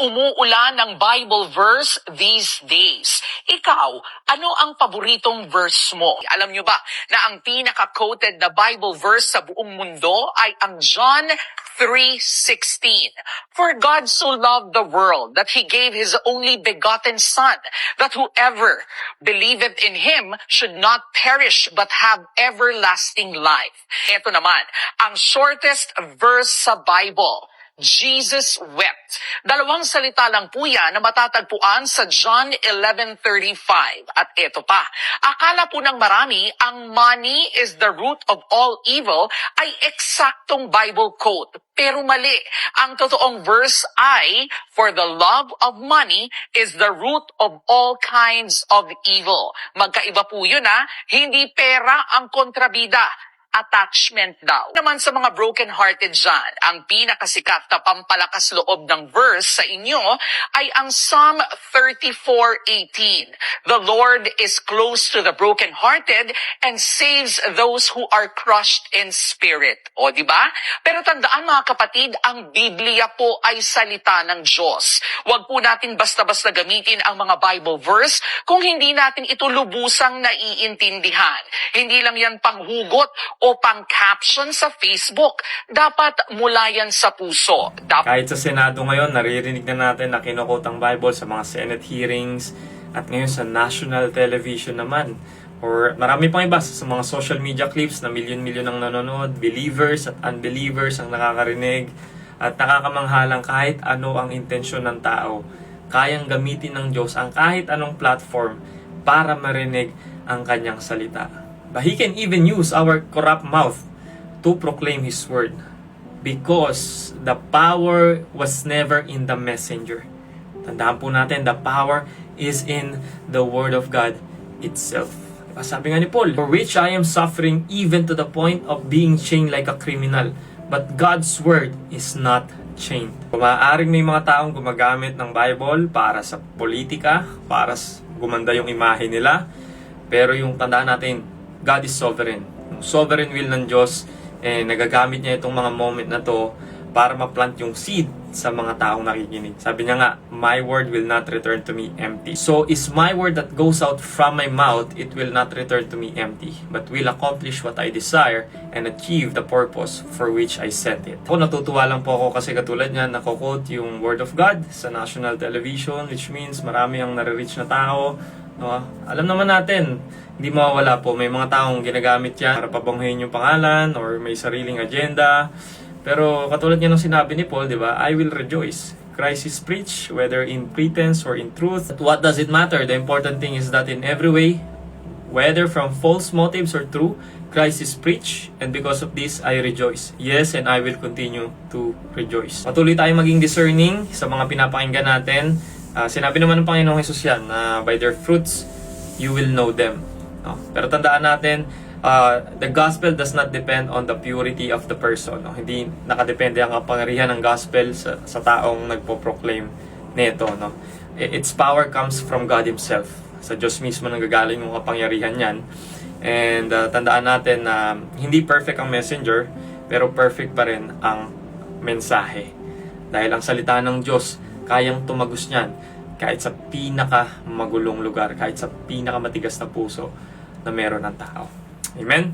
Umuulan ng Bible verse these days. Ikaw, ano ang paboritong verse mo? Alam nyo ba na ang pinaka-quoted na Bible verse sa buong mundo ay ang John 3:16. For God so loved the world that He gave His only begotten Son, that whoever believeth in Him should not perish but have everlasting life. Ito naman, ang shortest verse sa Bible. Jesus wept. Dalawang salita lang po yan na matatagpuan sa John 11:35. At eto pa, akala po ng marami ang money is the root of all evil ay eksaktong Bible quote. Pero mali. Ang totoong verse ay, for the love of money is the root of all kinds of evil. Magkaiba po yun hindi pera ang kontrabida. Attachment daw. Naman sa mga broken-hearted dyan, ang pinakasikat na pampalakas loob ng verse sa inyo ay ang Psalm 34:18. The Lord is close to the broken-hearted and saves those who are crushed in spirit. O, di ba? Pero tandaan mga kapatid, ang Biblia po ay salita ng Diyos. Huwag po natin basta-basta gamitin ang mga Bible verse kung hindi natin ito lubusang naiintindihan. Hindi lang yan panghugot o pang-caption sa Facebook. Dapat mula yan sa puso. Kahit sa Senado ngayon, naririnig na natin na kinukot ang Bible sa mga Senate hearings at ngayon sa national television naman. Or marami pang iba sa mga social media clips na milyon-milyon ang nanonood, believers at unbelievers ang nakakarinig at nakakamanghalang kahit ano ang intensyon ng tao. Kayang gamitin ng Diyos ang kahit anong platform para marinig ang kanyang salita. But He can even use our corrupt mouth to proclaim His word because the power was never in the messenger. Tandaan po natin, the power is in the word of God itself. Sabi nga ni Paul, for which I am suffering even to the point of being chained like a criminal. But God's word is not chained. Maaaring may mga taong gumagamit ng Bible para sa politika, para gumanda yung imahe nila. Pero yung tandaan natin, God is sovereign. Yung sovereign will ng Diyos, nagagamit niya itong mga moment na to para ma-plant yung seed sa mga taong nakikinig. Sabi niya nga, my word will not return to me empty. So, is my word that goes out from my mouth, it will not return to me empty, but will accomplish what I desire and achieve the purpose for which I sent it. Ako natutuwa lang po ako kasi katulad niya, nakukot yung word of God sa national television, which means marami ang nare-reach na tao. No? Alam naman natin, hindi mawawala po. May mga taong ginagamit yan para pabanghin yung pangalan or may sariling agenda. Pero katulad niya nung sinabi ni Paul, di ba? I will rejoice. Christ is preached, whether in pretense or in truth. But what does it matter? The important thing is that in every way, whether from false motives or true, Christ is preached, and because of this, I rejoice. Yes, and I will continue to rejoice. Patuloy tayong maging discerning sa mga pinapakinggan natin. Sinabi naman ng Panginoong Hesus yan, na by their fruits, you will know them. No? Pero tandaan natin, the gospel does not depend on the purity of the person. No? Hindi nakadepende ang kapangyarihan ng gospel sa taong nagpo-proclaim nito. No? Its power comes from God Himself. Sa Diyos mismo nanggagaling yung kapangyarihan yan. And tandaan natin na hindi perfect ang messenger, pero perfect pa rin ang mensahe. Dahil ang salita ng Diyos, kayang tumagos niyan kahit sa pinaka magulong lugar, kahit sa pinaka matigas na puso na meron ng tao. Amen?